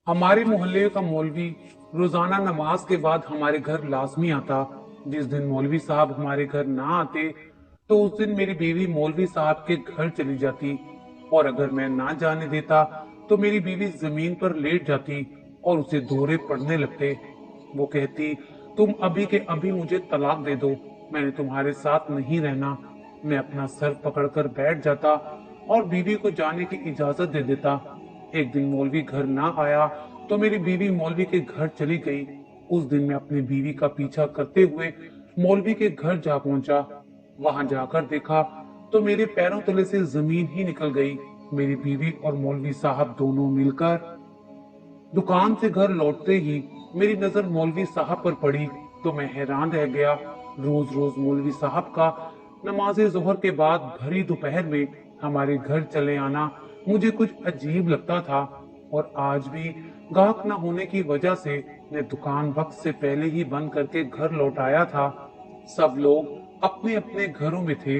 हमारे मोहल्ले का मौलवी रोजाना नमाज के बाद हमारे घर लाजमी आता। जिस दिन मौलवी साहब हमारे घर ना आते तो उस दिन मेरी बीवी मौलवी साहब के घर चली जाती, और अगर मैं ना जाने देता तो मेरी बीवी जमीन पर लेट जाती और उसे दौरे पड़ने लगते। वो कहती, तुम अभी के अभी मुझे तलाक दे दो, मैंने तुम्हारे साथ नहीं रहना। मैं अपना सर पकड़कर बैठ जाता और बीवी को जाने की इजाजत दे देता। एक दिन मौलवी घर ना आया तो मेरी बीवी मौलवी के घर चली गई। उस दिन मैं अपनी बीवी का पीछा करते हुए मौलवी के घर जा पहुंचा। वहां जाकर देखा तो मेरे पैरों तले से जमीन ही निकल गई। मेरी बीवी और मौलवी साहब दोनों मिलकर दुकान से घर लौटते ही मेरी नजर मौलवी साहब पर पड़ी तो मैं हैरान रह गया। रोज रोज मौलवी साहब का नमाज जोहर के बाद भरी दोपहर में हमारे घर चले आना मुझे कुछ अजीब लगता था, और आज भी गाहक न होने की वजह से मैं दुकान वक्त से पहले ही बंद करके घर लौट आया था। सब लोग अपने अपने घरों में थे।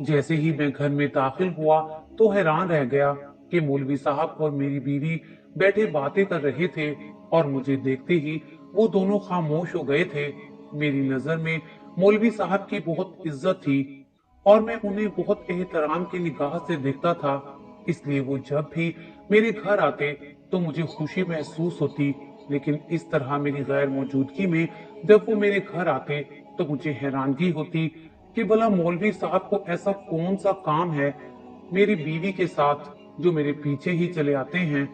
जैसे ही मैं घर में दाखिल हुआ तो हैरान रह गया कि मौलवी साहब और मेरी बीवी बैठे बातें कर रहे थे, और मुझे देखते ही वो दोनों खामोश हो गए थे। मेरी नजर में मौलवी साहब की बहुत इज्जत थी और मैं उन्हें बहुत एहतराम की निगाह से देखता था, इसलिए वो जब भी मेरे घर आते तो मुझे खुशी महसूस होती। लेकिन इस तरह मेरी गैर मौजूदगी में जब वो मेरे घर आते तो मुझे हैरानगी होती कि भला मौलवी साहब को ऐसा कौन सा काम है मेरी बीवी के साथ जो मेरे पीछे ही चले आते हैं।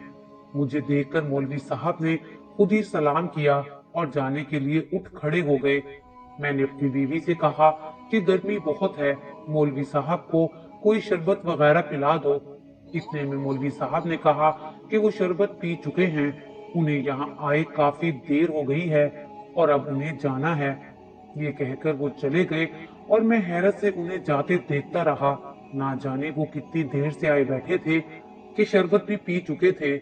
मुझे देखकर मौलवी साहब ने खुद ही सलाम किया और जाने के लिए उठ खड़े हो गए। मैंने अपनी बीवी से कहा कि गर्मी बहुत है, मौलवी साहब को कोई शरबत वगैरह पिला दो। इतने में मौलवी साहब ने कहा कि वो शरबत पी चुके हैं, उन्हें यहाँ आए काफी देर हो गई है और अब उन्हें जाना है। ये कहकर वो चले गए और मैं हैरत से उन्हें जाते देखता रहा। ना जाने वो कितनी देर से आए बैठे थे कि शरबत भी पी चुके थे।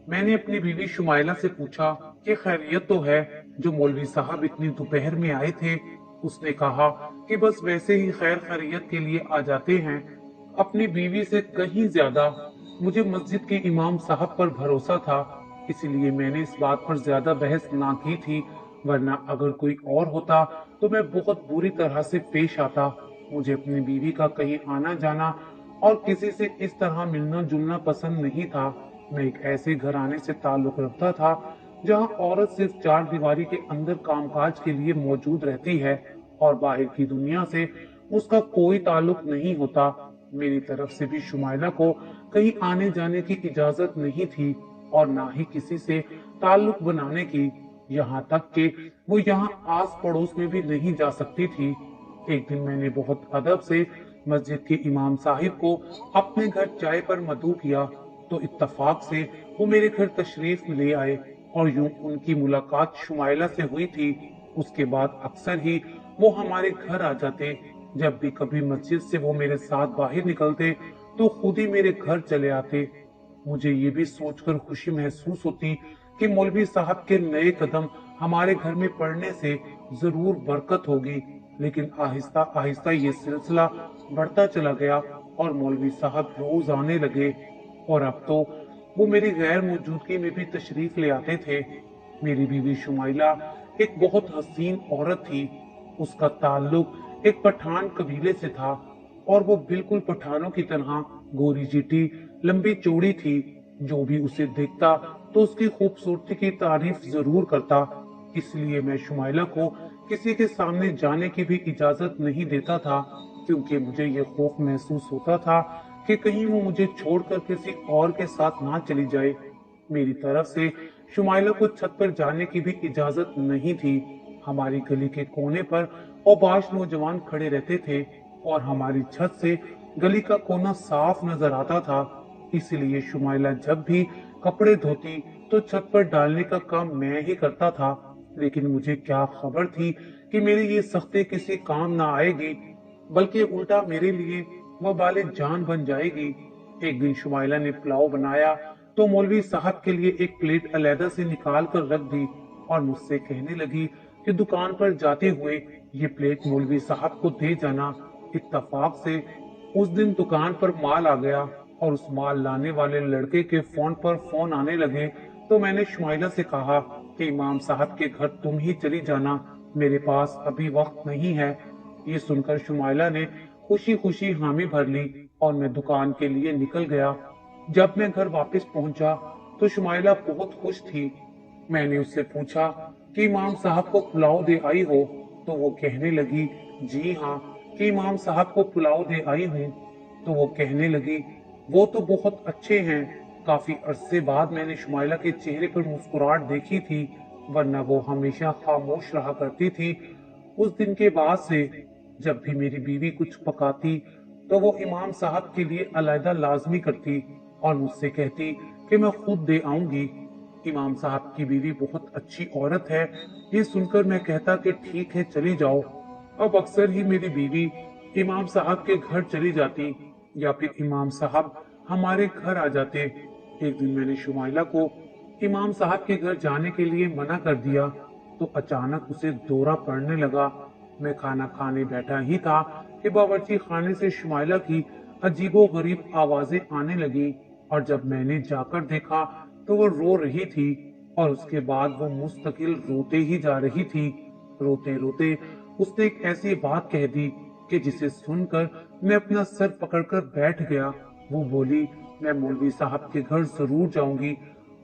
मैंने अपनी बीवी शुमाइला से पूछा कि खैरियत तो है, जो मौलवी साहब इतनी दोपहर में आए थे। उसने कहा कि बस वैसे ही खैर खैरियत के लिए आ जाते हैं। अपनी बीवी से कहीं ज्यादा मुझे मस्जिद के इमाम साहब पर भरोसा था, इसलिए मैंने इस बात पर ज्यादा बहस ना की थी, वरना अगर कोई और होता तो मैं बहुत बुरी तरह से पेश आता। मुझे अपनी बीवी का कहीं आना जाना और किसी से इस तरह मिलना जुलना पसंद नहीं था। मैं एक ऐसे घराने से ताल्लुक रखता था जहां औरत सिर्फ चार दीवारी के अंदर कामकाज के लिए मौजूद रहती है और बाहर की दुनिया से उसका कोई ताल्लुक नहीं होता। मेरी तरफ से भी शुमाइला को कहीं आने जाने की इजाजत नहीं थी और ना ही किसी से ताल्लुक बनाने की, यहाँ तक कि वो यहाँ आस पड़ोस में भी नहीं जा सकती थी। एक दिन मैंने बहुत अदब से मस्जिद के इमाम साहिब को अपने घर चाय पर मदऊ किया तो इत्तफाक से वो मेरे घर तशरीफ ले आए और यूं उनकी मुलाकात शुमाइला से हुई थी। उसके बाद अक्सर ही वो हमारे घर आ जाते। जब भी कभी मस्जिद से वो मेरे साथ बाहर निकलते तो खुद ही मेरे घर चले आते। मुझे ये भी सोचकर खुशी महसूस होती कि मौलवी साहब के नए कदम हमारे घर में पड़ने से जरूर बरकत होगी। लेकिन आहिस्ता आहिस्ता ये सिलसिला बढ़ता चला गया और मौलवी साहब रोज आने लगे, और अब तो वो मेरी गैर मौजूदगी में भी तशरीफ ले आते थे। मेरी बीवी शुमाइला एक बहुत हसीन औरत थी। उसका ताल्लुक एक पठान कबीले से था और वो बिल्कुल पठानों की तरह गोरी चिटी लंबी चौड़ी थी। जो भी उसे देखता तो उसकी खूबसूरती की तारीफ जरूर करता। इसलिए मैं शुमाइला को किसी के सामने जाने की भी इजाजत नहीं देता था, क्योंकि मुझे ये खौफ महसूस होता था कि कहीं वो मुझे छोड़कर किसी और के साथ ना चली जाए। मेरी तरफ से शुमाइला को छत पर जाने की भी इजाजत नहीं थी। हमारी गली के कोने पर औबाश नौजवान खड़े रहते थे और हमारी छत से गली का कोना साफ नजर आता था। इसलिए शुमाइला जब भी कपड़े धोती तो छत पर डालने का काम मैं ही करता था। लेकिन मुझे क्या खबर थी कि मेरी ये सख्ती किसी काम ना आएगी, बल्कि उल्टा मेरे लिए वह बाले जान बन जाएगी। एक दिन शुमाइला ने पुलाव बनाया तो मौलवी साहब के लिए एक प्लेट अलहदा से निकाल कर रख दी और मुझसे कहने लगी कि दुकान पर जाते हुए ये प्लेट मौलवी साहब को दे जाना। इत्तफाक से उस दिन दुकान पर माल आ गया और उस माल लाने वाले लड़के के फोन पर फोन आने लगे तो मैंने शुमाइला से कहा कि इमाम साहब के घर तुम ही चली जाना, मेरे पास अभी वक्त नहीं है। ये सुनकर शुमाइला ने खुशी खुशी हामी भर ली और मैं दुकान के लिए निकल गया। जब मैं घर वापस पहुंचा तो शुमाइला बहुत खुश थी। मैंने उससे पूछा कि इमाम साहब को पुलाव दे आई हो? तो वो कहने लगी, जी हाँ, कि इमाम साहब को पुलाव दे आई हूँ। तो वो कहने लगी, वो तो बहुत अच्छे हैं। काफी अरसे बाद मैंने शुमाइला के चेहरे पर मुस्कुराहट देखी थी, वरना वो हमेशा खामोश रहा करती थी। उस दिन के बाद से जब भी मेरी बीवी कुछ पकाती तो वो इमाम साहब के लिए अलहदा लाजमी करती और मुझसे कहती कि मैं खुद दे आऊंगी। इमाम साहब की बीवी बहुत अच्छी औरत है। ये सुनकर मैं कहता कि ठीक है, चली जाओ। अब अक्सर ही मेरी बीवी इमाम साहब के घर चली जाती या फिर इमाम साहब हमारे घर आ जाते। एक दिन मैंने शुमाइला को इमाम साहब के घर जाने के लिए मना कर दिया तो अचानक उसे दौरा पड़ने लगा। मैं खाना खाने बैठा ही था कि बावर्ची खाने से शुमाइला की अजीबो गरीब आवाजें आने लगी और जब मैंने जाकर देखा तो वो रो रही थी और उसके बाद वो मुस्तकिल रोते ही जा रही थी। रोते रोते उसने एक ऐसी बात कह दी कि जिसे सुनकर मैं अपना सर पकड़कर बैठ गया। वो बोली, मैं मौलवी साहब के घर जरूर जाऊंगी।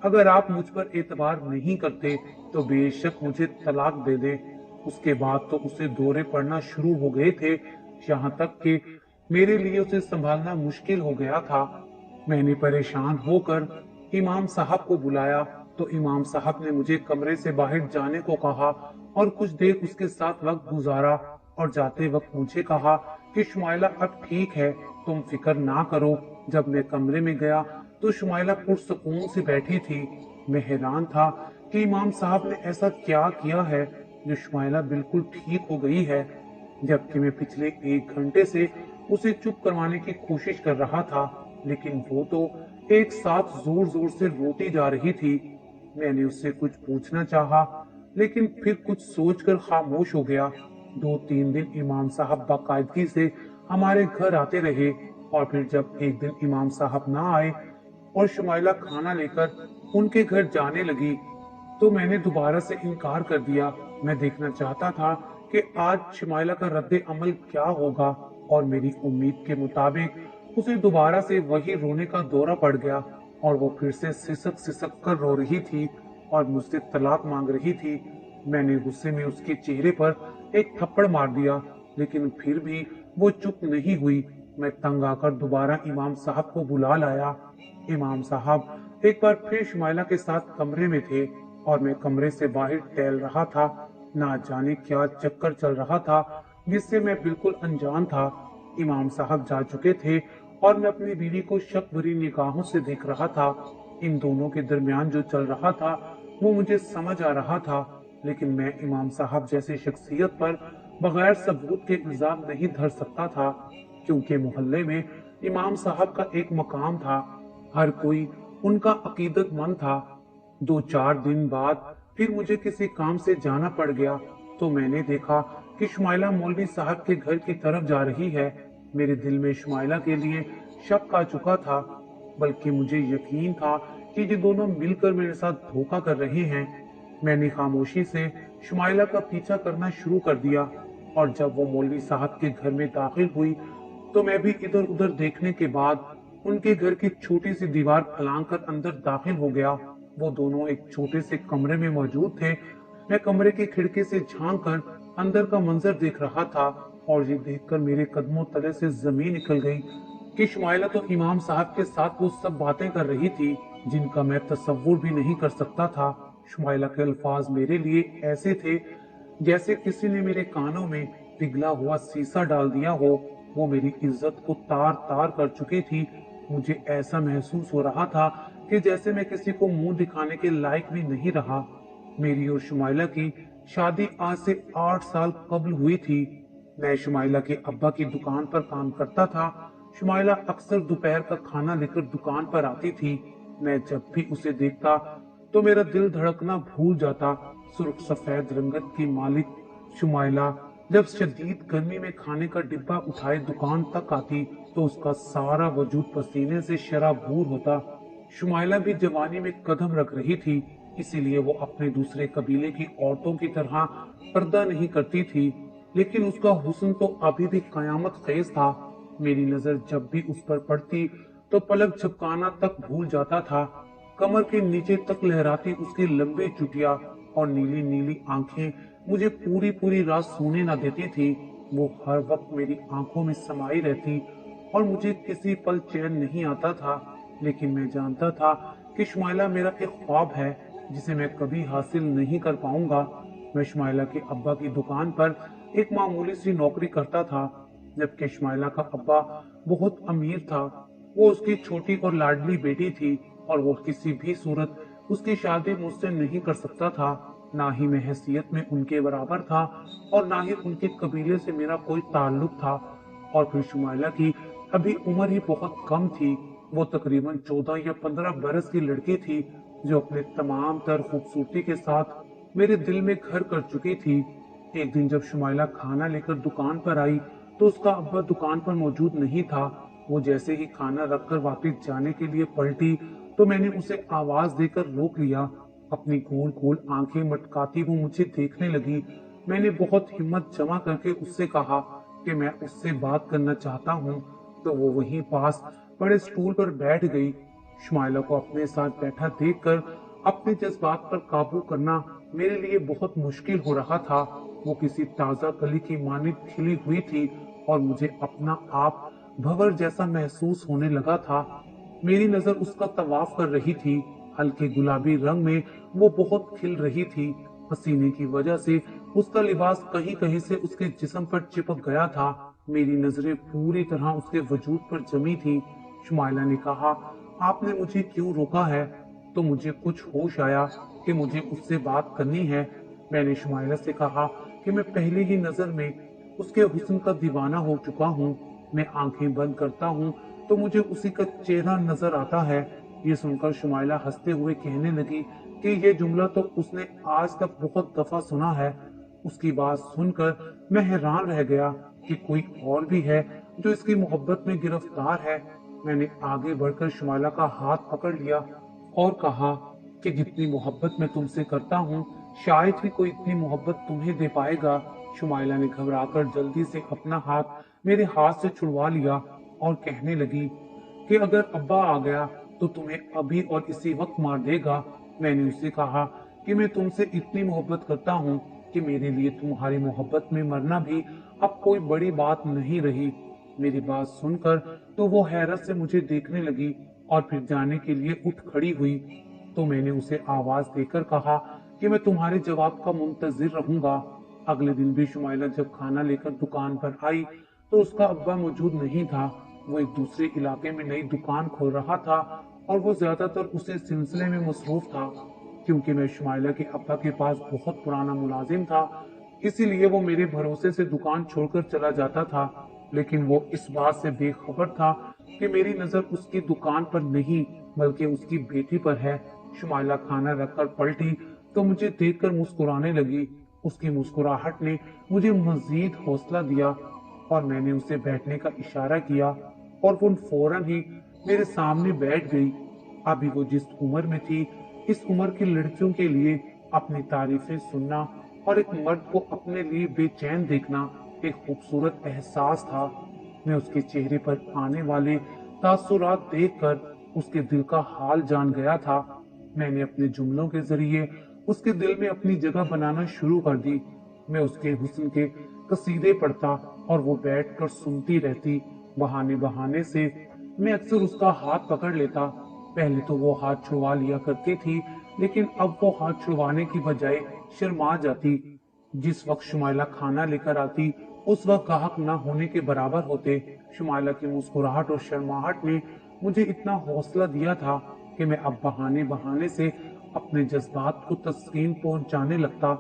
अगर आप मुझ पर एतबार नहीं करते तो बेशक मुझे तलाक दे दे। उसके बाद तो उसे दौरे पड़ना शुरू हो गए थे, यहाँ तक कि मेरे लिए उसे संभालना मुश्किल हो गया था। मैंने परेशान होकर इमाम साहब को बुलाया तो इमाम साहब ने मुझे कमरे से बाहर जाने को कहा और कुछ देर उसके साथ वक्त गुजारा और जाते वक्त मुझे कहा कि शुमाइला अब ठीक है, तुम फिक्र ना करो। जब मैं कमरे में गया तो शुमाइला पुरसुकून से बैठी थी। मैं हैरान था कि इमाम साहब ने ऐसा क्या किया है जो शुमाइला बिल्कुल ठीक हो गई है, जबकि मैं पिछले 1 घंटे से उसे चुप करवाने की कोशिश कर रहा था, लेकिन वो तो एक साथ जोर जोर से रोती जा रही थी। मैंने उससे कुछ पूछना चाहा, लेकिन फिर कुछ सोचकर खामोश हो गया। 2-3 दिन इमाम साहब बाकायदगी से हमारे घर आते रहे और फिर जब एक दिन इमाम साहब ना आए और शुमाइला खाना लेकर उनके घर जाने लगी तो मैंने दोबारा से इनकार कर दिया। मैं देखना चाहता था कि आज शुमाइला का रद्द अमल क्या होगा और मेरी उम्मीद के मुताबिक उसे दोबारा से वही रोने का दौरा पड़ गया और वो फिर से सिसक सिसक कर रो रही थी और मुझसे तलाक मांग रही थी। मैंने गुस्से में उसके चेहरे पर एक थप्पड़ मार दिया, लेकिन फिर भी वो चुप नहीं हुई। मैं तंग आकर दोबारा इमाम साहब को बुला लाया। इमाम साहब एक बार फिर शुमाइला के साथ कमरे में थे और मैं कमरे से बाहर टहल रहा था। ना जाने क्या चक्कर चल रहा था जिससे मैं बिल्कुल अनजान था। इमाम साहब जा चुके थे और मैं अपनी बीवी को शक भरी निगाहों से देख रहा था। इन दोनों के दरमियान जो चल रहा था वो मुझे समझ आ रहा था, लेकिन मैं इमाम साहब जैसी शख्सियत पर बगैर सबूत के इल्जाम नहीं धर सकता था, क्योंकि मोहल्ले में इमाम साहब का एक मकाम था। हर कोई उनका अकीदतमंद था। 2-4 दिन बाद फिर मुझे किसी काम से जाना पड़ गया तो मैंने देखा कि शुमाइला मौलवी साहब के घर की तरफ जा रही है। मेरे दिल में शुमाइला के लिए शक आ चुका था, बल्कि मुझे यकीन था कि ये दोनों मिलकर मेरे साथ धोखा कर रहे हैं। मैंने खामोशी से शुमाइला का पीछा करना शुरू कर दिया और जब वो मौलवी साहब के घर में दाखिल हुई तो मैं भी इधर उधर देखने के बाद उनके घर की छोटी सी दीवार फलांग अंदर दाखिल हो गया। वो दोनों एक छोटे से कमरे में मौजूद थे। मैं कमरे की खिड़की से झांक कर अंदर का मंजर देख रहा था और ये देखकर मेरे कदमों तले से जमीन निकल गई कि शुमाइला तो इमाम साहब के साथ वो सब बातें कर रही थी जिनका मैं तसव्वुर भी नहीं कर सकता था। शुमाइला के अल्फाज मेरे लिए ऐसे थे जैसे किसी ने मेरे कानों में पिघला हुआ शीशा डाल दिया हो। वो मेरी इज्जत को तार तार कर चुकी थी। मुझे ऐसा महसूस हो रहा था कि जैसे मैं किसी को मुंह दिखाने के लायक भी नहीं रहा। मेरी और शुमाइला की शादी आज से 8 साल कबल हुई थी। मैं शुमाइला के अब्बा की दुकान पर काम करता था। शुमाइला अक्सर दोपहर का खाना लेकर दुकान पर आती थी। मैं जब भी उसे देखता तो मेरा दिल धड़कना भूल जाता। सुर्ख सफेद रंगत की मालिक शुमाइला जब शदीद गर्मी में खाने का डिब्बा उठाए दुकान तक आती तो उसका सारा वजूद पसीने से शराबूर होता। शुमाइला भी जवानी में कदम रख रही थी, इसीलिए वो अपने दूसरे कबीले की औरतों की तरह पर्दा नहीं करती थी, लेकिन उसका हुस्न तो अभी भी कयामत खेज था। मेरी नजर जब भी उस पर पड़ती तो पलक झपकाना तक भूल जाता था। कमर के नीचे तक लहराती उसकी लंबी चुटिया और नीली नीली आंखें मुझे पूरी पूरी रात सोने न देती थी। वो हर वक्त मेरी आंखों में समाई रहती और मुझे किसी पल चैन नहीं आता था। लेकिन मैं जानता था कि शुमाइला मेरा एक ख्वाब है जिसे मैं कभी हासिल नहीं कर पाऊंगा। मैं शुमाइला के अब्बा की दुकान पर एक मामूली सी नौकरी करता था, जबकि शुमाइला का अब्बा बहुत अमीर था। वो उसकी छोटी और लाडली बेटी थी और वो किसी भी सूरत उसकी शादी मुझसे नहीं कर सकता था। ना ही मैं हैसियत में उनके बराबर था और ना ही उनके कबीले से मेरा कोई ताल्लुक था। और फिर शुमाइला की अभी उम्र ही बहुत कम थी। वो तकरीबन 14 या 15 बरस की लड़की थी जो अपने तमाम तर खूबसूरती के साथ मेरे दिल में घर कर चुकी थी। एक दिन जब शुमाइला खाना लेकर दुकान पर आई तो उसका अब्बा दुकान पर मौजूद नहीं था। वो जैसे ही खाना रखकर वापस जाने के लिए पलटी तो मैंने उसे आवाज देकर रोक लिया। अपनी गोल गोल आंखें मटकाती वो मुझे देखने लगी। मैंने बहुत हिम्मत जमा करके उससे कहा कि मैं उससे बात करना चाहता हूँ, तो वो वहीं पास बड़े स्टूल पर बैठ गई। शुमाइला को अपने साथ बैठा देखकर अपने जज्बात पर काबू करना मेरे लिए बहुत मुश्किल हो रहा था। वो किसी ताजा कली की मानिंद खिली हुई थी और मुझे अपना आप भंवर जैसा महसूस होने लगा था। मेरी नजर उसका तवाफ कर रही थी। हल्के गुलाबी रंग में वो बहुत खिल रही थी। पसीने की वजह से उसका लिबास कहीं कहीं से उसके जिस्म पर चिपक गया था। मेरी नजरें पूरी तरह उसके वजूद पर जमी थी। शुमाइला ने कहा, आपने मुझे क्यों रोका है? तो मुझे कुछ होश आया कि मुझे उससे बात करनी है। मैंने शुमाइला से कहा कि मैं पहली ही नजर में उसके हुस्न का दीवाना हो चुका हूँ। मैं आंखें बंद करता हूँ तो मुझे उसी का चेहरा नजर आता है। ये सुनकर शुमाइला हंसते हुए कहने लगी कि ये जुमला तो उसने आज तक बहुत दफा सुना है। उसकी बात सुनकर मैं हैरान रह गया कि कोई और भी है जो इसकी मोहब्बत में गिरफ्तार है। मैंने आगे बढ़कर शुमाइला का हाथ पकड़ लिया और कहा कि जितनी मोहब्बत मैं तुमसे करता हूँ शायद ही कोई इतनी मोहब्बत तुम्हें दे पाएगा। शुमाइला ने घबराकर जल्दी से अपना हाथ मेरे हाथ से छुड़वा लिया और कहने लगी कि अगर अब्बा आ गया तो तुम्हें अभी और इसी वक्त मार देगा। मैंने उससे कहा कि मैं तुमसे इतनी मोहब्बत करता हूँ कि मेरे लिए तुम्हारी मोहब्बत में मरना भी अब कोई बड़ी बात नहीं रही। मेरी बात सुनकर तो वो हैरत से मुझे देखने लगी और फिर जाने के लिए उठ खड़ी हुई। तो मैंने उसे आवाज देकर कहा कि मैं तुम्हारे जवाब का मुंतजिर रहूंगा। अगले दिन भी शुमाइला जब खाना लेकर दुकान पर आई तो उसका अब्बा मौजूद नहीं था। वो एक दूसरे इलाके में नई दुकान खोल रहा था और वो ज्यादातर उसी सिलसिले में मसरूफ था। क्योंकि मैं शुमाइला के अब्बा के पास बहुत पुराना मुलाजिम था, इसीलिए वो मेरे भरोसे से दुकान छोड़कर चला जाता था। लेकिन वो इस बात से बेखबर था कि मेरी नजर उसकी दुकान पर नहीं बल्कि उसकी बेटी पर है। शुमाइला खाना रखकर पलटी तो मुझे देखकर मुस्कुराने लगी। उसकी मुस्कुराहट ने मुझे मजीद हौसला दिया और मैंने उसे बैठने का इशारा किया और वो फौरन ही मेरे सामने बैठ गई। अभी वो जिस उम्र में थी, इस उम्र की लड़कियों के लिए अपनी तारीफें सुनना और एक मर्द को अपने लिए बेचैन देखना एक खूबसूरत एहसास था। मैं उसके चेहरे पर आने वाले तासुरात देखकर उसके दिल का हाल जान गया था। मैंने अपने जुमलों के जरिए उसके दिल में अपनी जगह बनाना शुरू कर दी। मैं उसके हुस्न के कसीदे पढ़ता और वो बैठकर सुनती रहती। बहाने बहाने से मैं अक्सर उसका हाथ पकड़ लेता। पहले तो वो हाथ छुड़वा लिया करती थी, लेकिन अब वो हाथ छुड़वाने की बजाय शर्मा जाती। जिस वक्त शुमाइला खाना लेकर आती उस वक्त गाहक न होने के बराबर होते। शुमाइला की मुस्कुराहट और शर्माहट ने मुझे इतना हौसला दिया था कि मैं अब बहाने बहाने से अपने जज्बात को तस्कीन पहुंचाने लगता।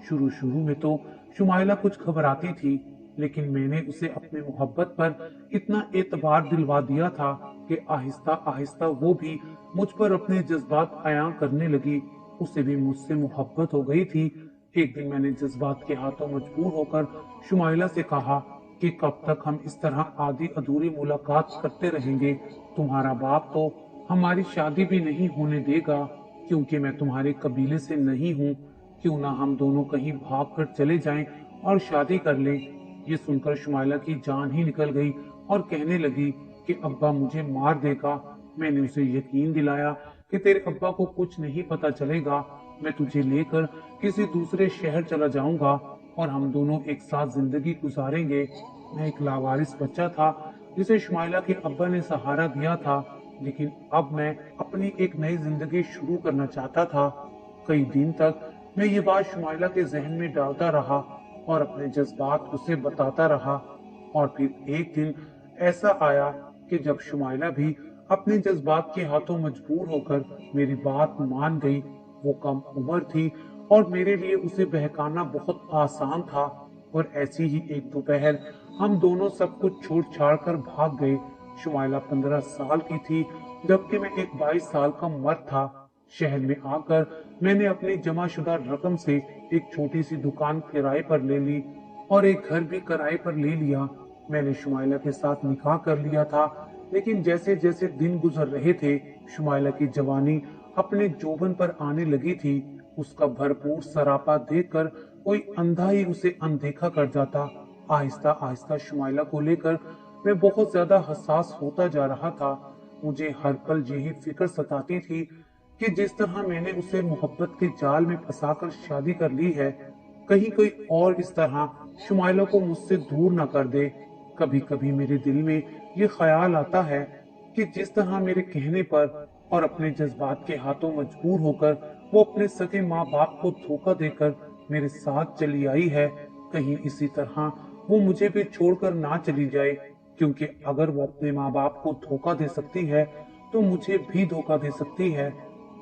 शुरू शुरू में तो शुमाइला कुछ घबराती थी, लेकिन मैंने उसे अपनी मोहब्बत पर इतना एतबार दिलवा दिया था कि आहिस्ता आहिस्ता वो भी मुझ पर अपने जज्बात अयां करने लगी। उसे भी मुझसे मोहब्बत हो गई थी। एक दिन मैंने जज्बात के हाथों मजबूर होकर शुमाइला से कहा कि कब तक हम इस तरह आधी अधूरी मुलाकात करते रहेंगे? तुम्हारा बाप तो हमारी शादी भी नहीं होने देगा क्योंकि मैं तुम्हारे कबीले से नहीं हूँ। क्यों ना हम दोनों कहीं भाग कर चले जाएं और शादी कर लें। ये सुनकर शुमाइला की जान ही निकल गई और कहने लगी कि अब्बा मुझे मार देगा। मैंने उसे यकीन दिलाया कि तेरे अब्बा को कुछ नहीं पता चलेगा। मैं तुझे लेकर किसी दूसरे शहर चला जाऊंगा और हम दोनों एक साथ जिंदगी गुजारेंगे। मैं एक लावारिस बच्चा था जिसे शुमाइला के अब्बा ने सहारा दिया था, लेकिन अब मैं अपनी एक नई जिंदगी शुरू करना चाहता था। कई दिन तक मैं ये बात शुमाइला के जहन में डालता रहा और अपने जज्बात उसे बताता रहा। और फिर एक दिन ऐसा आया कि जब शुमाइला भी अपने जज्बात के हाथों मजबूर होकर मेरी बात मान गई। वो कम उम्र थी और मेरे लिए उसे बहकाना बहुत आसान था। और ऐसी ही एक दोपहर हम दोनों सब कुछ छोड़ छाड़ कर भाग गए। शुमाइला 15 साल की थी जबकि मैं एक 22 साल का मर्द था। शहर में आकर मैंने अपनी जमाशुदा रकम से एक छोटी सी दुकान किराए पर ले ली और एक घर भी किराए पर ले लिया। मैंने शुमाइला के साथ निकाह कर लिया था, लेकिन जैसे जैसे दिन गुजर रहे थे शुमाइला की जवानी अपने जोबन पर आने लगी थी। उसका भरपूर सरापा देखकर कोई अंधा ही उसे अनदेखा कर जाता। आहिस्ता आहिस्ता शुमाइला को लेकर मैं बहुत ज्यादा हसास होता जा रहा था। मुझे हर पल यही फिक्र सताती थी कि जिस तरह मैंने उसे मोहब्बत के जाल में फंसाकर शादी कर ली है, कहीं कोई और इस तरह शुमाइला को मुझसे दूर न कर दे। कभी कभी मेरे दिल में ये ख्याल आता है कि जिस तरह मेरे कहने पर और अपने जज्बात के हाथों मजबूर होकर वो अपने सगे माँ बाप को धोखा देकर मेरे साथ चली आई है, कहीं इसी तरह वो मुझे भी छोड़कर ना चली जाए। क्योंकि अगर वो अपने माँ बाप को धोखा दे सकती है तो मुझे भी धोखा दे सकती है।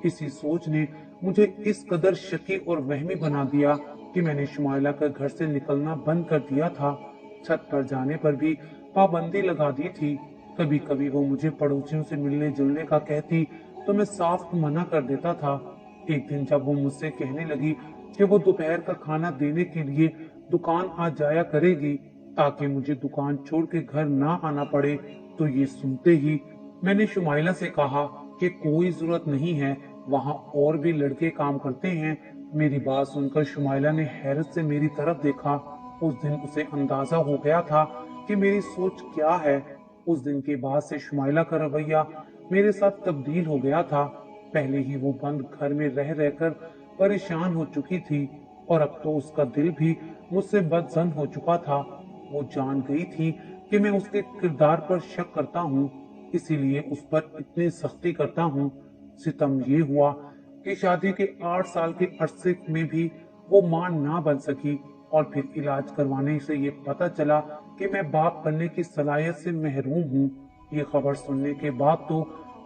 इसी सोच ने मुझे इस कदर शकी और वहमी बना दिया कि मैंने शुमाइला का घर से निकलना बंद कर दिया था। छत पर जाने पर भी पाबंदी लगा दी थी। कभी कभी वो मुझे पड़ोसियों से मिलने जुलने का कहती तो मैं साफ मना कर देता था। एक दिन जब वो मुझसे कहने लगी कि वो दोपहर का खाना देने के लिए दुकान आ जाया करेगी ताकि मुझे दुकान छोड़ के घर ना आना पड़े, तो ये सुनते ही मैंने शुमाइला से कहा कि कोई जरूरत नहीं है, वहाँ और भी लड़के काम करते हैं। मेरी बात सुनकर शुमाइला ने हैरत से मेरी तरफ देखा। उस दिन उसे अंदाजा हो गया था कि मेरी सोच क्या है। उस दिन के बाद से शुमाइला का रवैया मेरे साथ तब्दील हो गया था। पहले ही वो बंद घर में रह रहकर परेशान हो चुकी थी और अब तो उसका दिल भी मुझसे बदजन हो चुका था। वो जान गई थी कि मैं उसके किरदार पर शक करता हूँ, इसीलिए उस पर इतनी सख्ती करता हूँ। सितम ये हुआ कि शादी के 8 साल के अरसे में भी वो मां ना बन सकी और फिर इलाज करवाने से ये पता चला कि मैं बाप बनने की सलाहियत से महरूम हूँ। ये खबर सुनने के बाद तो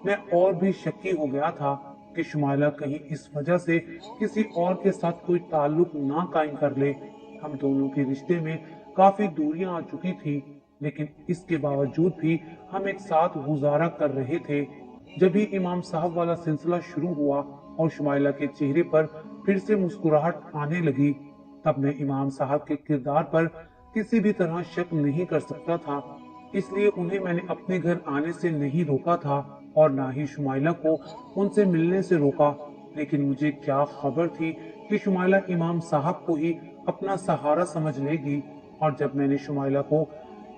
मैं और भी शक्की हो गया था कि शुमाइला कहीं इस वजह से किसी और के साथ कोई ताल्लुक ना कायम कर ले। हम दोनों के रिश्ते में काफी दूरियां आ चुकी थी, लेकिन इसके बावजूद भी हम एक साथ गुजारा कर रहे थे। जब भी इमाम साहब वाला सिलसिला शुरू हुआ और शुमाइला के चेहरे पर फिर से मुस्कुराहट आने लगी, तब मैं इमाम साहब के किरदार पर किसी भी तरह शक नहीं कर सकता था। इसलिए उन्हें मैंने अपने घर आने से नहीं रोका था और ना ही शुमाइला को उनसे मिलने से रोका। लेकिन मुझे क्या खबर थी कि शुमाइला इमाम साहब को ही अपना सहारा समझ लेगी। और जब मैंने शुमाइला को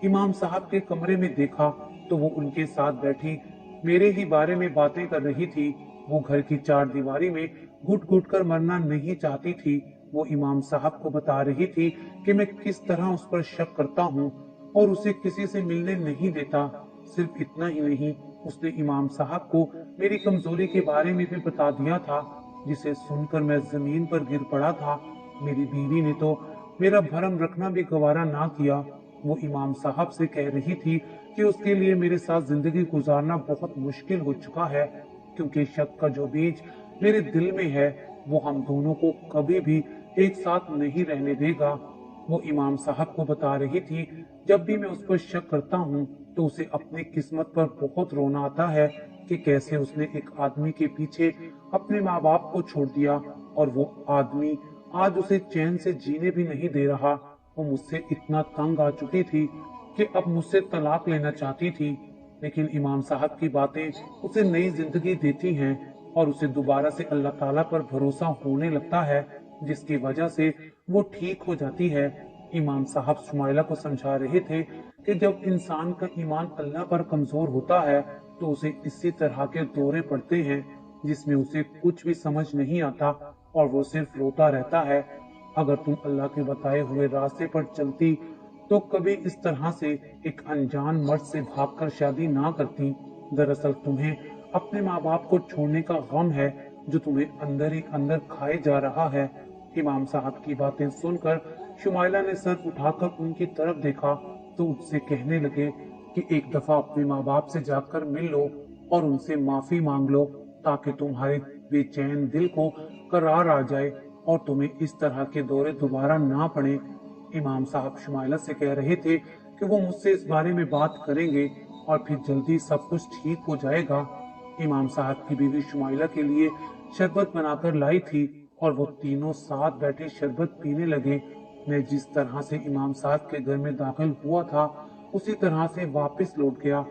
इमाम साहब के कमरे में देखा तो वो उनके साथ बैठी मेरे ही बारे में बातें कर रही थी। वो घर की चार दीवारी में घुट घुट कर मरना नहीं चाहती थी। वो इमाम साहब को बता रही थी कि मैं किस तरह उस पर शक करता हूँ और उसे किसी से मिलने नहीं देता। सिर्फ इतना ही नहीं, उसने इमाम साहब को मेरी कमजोरी के बारे में भी बता दिया था, जिसे सुनकर मैं जमीन पर गिर पड़ा था। मेरी बीवी ने तो मेरा भरम रखना भी गवारा ना किया। वो इमाम साहब से कह रही थी कि उसके लिए मेरे साथ जिंदगी गुजारना बहुत मुश्किल हो चुका है, क्योंकि शक का जो बीज मेरे दिल में है वो हम दोनों को कभी भी एक साथ नहीं रहने देगा। वो इमाम साहब को बता रही थी जब भी मैं उस पर शक करता हूँ तो उसे अपनी किस्मत पर बहुत रोना आता है कि कैसे उसने एक आदमी के पीछे अपने माँ बाप को छोड़ दिया और वो आदमी आज उसे चैन से जीने भी नहीं दे रहा। वो मुझसे इतना तंग आ चुकी थी कि अब मुझसे तलाक लेना चाहती थी। लेकिन इमाम साहब की बातें उसे नई जिंदगी देती हैं और उसे दोबारा से अल्लाह ताला पर भरोसा होने लगता है, जिसकी वजह से वो ठीक हो जाती है। इमाम साहब शुमाइला को समझा रहे थे कि जब इंसान का ईमान अल्लाह पर कमजोर होता है तो उसे इसी तरह के दौरे पड़ते हैं जिसमें उसे कुछ भी समझ नहीं आता और वो सिर्फ रोता रहता है। अगर तुम अल्लाह के बताए हुए रास्ते पर चलती तो कभी इस तरह से एक अनजान मर्द से भागकर शादी ना करती। दरअसल तुम्हें अपने माँ बाप को छोड़ने का गम है जो तुम्हें अंदर ही अंदर खाए जा रहा है। इमाम साहब की बातें सुनकर शुमाइला ने सर उठाकर उनकी तरफ देखा तो उससे कहने लगे कि एक दफा अपने माँ बाप से जाकर मिल लो और उनसे माफी मांग लो ताकि तुम्हारे बेचैन दिल को करार आ जाए और तुम्हें इस तरह के दौरे दोबारा ना पड़े। इमाम साहब शुमाइला से कह रहे थे कि वो मुझसे इस बारे में बात करेंगे और फिर जल्दी सब कुछ ठीक हो जाएगा। इमाम साहब की बीवी शुमाइला के लिए शरबत बनाकर लाई थी और वो तीनों साथ बैठे शरबत पीने लगे। मैं जिस तरह से इमाम साहब के घर में दाखिल हुआ था उसी तरह से वापस लौट गया।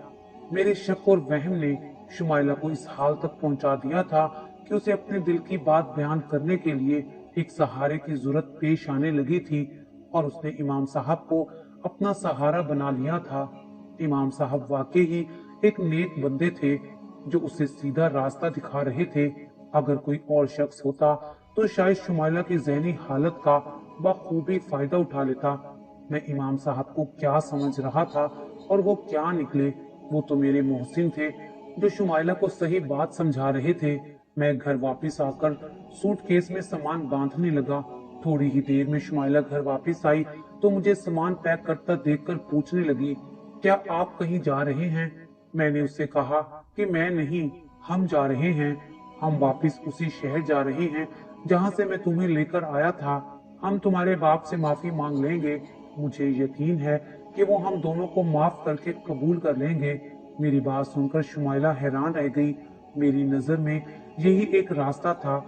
मेरे शक और वहम ने शुमाइला को इस हाल तक पहुंचा दिया था कि उसे अपने दिल की बात बयान करने के लिए एक सहारे की जरूरत पेश आने लगी थी और उसने इमाम साहब को अपना सहारा बना लिया था। इमाम साहब वाकई ही एक नेक बंदे थे जो उसे सीधा रास्ता दिखा रहे थे। अगर कोई और शख्स होता तो शायद शुमाइला की ज़हनी हालत का बखूबी फायदा उठा लेता। मैं इमाम साहब को क्या समझ रहा था और वो क्या निकले। वो तो मेरे मोहसिन थे जो शुमाइला को सही बात समझा रहे थे। मैं घर वापस आकर सूटकेस में सामान बांधने लगा। थोड़ी ही देर में शुमाइला घर वापस आई तो मुझे सामान पैक करता देखकर पूछने लगी, क्या आप कहीं जा रहे हैं? मैंने उससे कहा कि मैं नहीं, हम जा रहे हैं। हम वापस उसी शहर जा रहे हैं जहां से मैं तुम्हें लेकर आया था। हम तुम्हारे बाप से माफी मांग लेंगे। मुझे यकीन है कि वो हम दोनों को माफ करके कबूल कर लेंगे। मेरी बात सुनकर शुमाइला हैरान रह गई। मेरी नजर में यही एक रास्ता था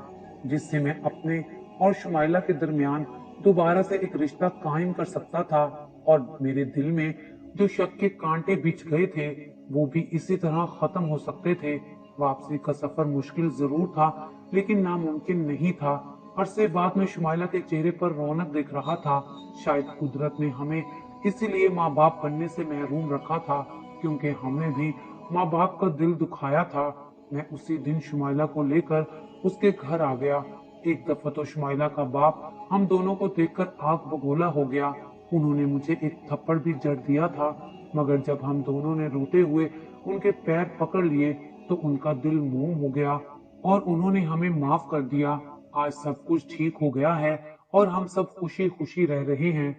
जिससे मैं अपने और शुमाइला के दरमियान दोबारा से एक रिश्ता कायम कर सकता था और मेरे दिल में जो शक के कांटे बिछ गए थे वो भी इसी तरह खत्म हो सकते थे। वापसी का सफर मुश्किल जरूर था लेकिन नामुमकिन नहीं था। अरसे बाद में शुमाइला के चेहरे पर रौनक दिख रहा था। शायद कुदरत ने हमें इसीलिए माँ बाप बनने से महरूम रखा था क्योंकि हमने भी माँ बाप का दिल दुखाया था। मैं उसी दिन शुमाइला को लेकर उसके घर आ गया। एक दफा तो शुमाइला का बाप हम दोनों को देखकर आग बगोला हो गया। उन्होंने मुझे एक थप्पड़ भी जड़ दिया था, मगर जब हम दोनों ने रोते हुए उनके पैर पकड़ लिए तो उनका दिल मोम हो गया और उन्होंने हमें माफ कर दिया। आज सब कुछ ठीक हो गया है और हम सब खुशी खुशी रह रहे हैं।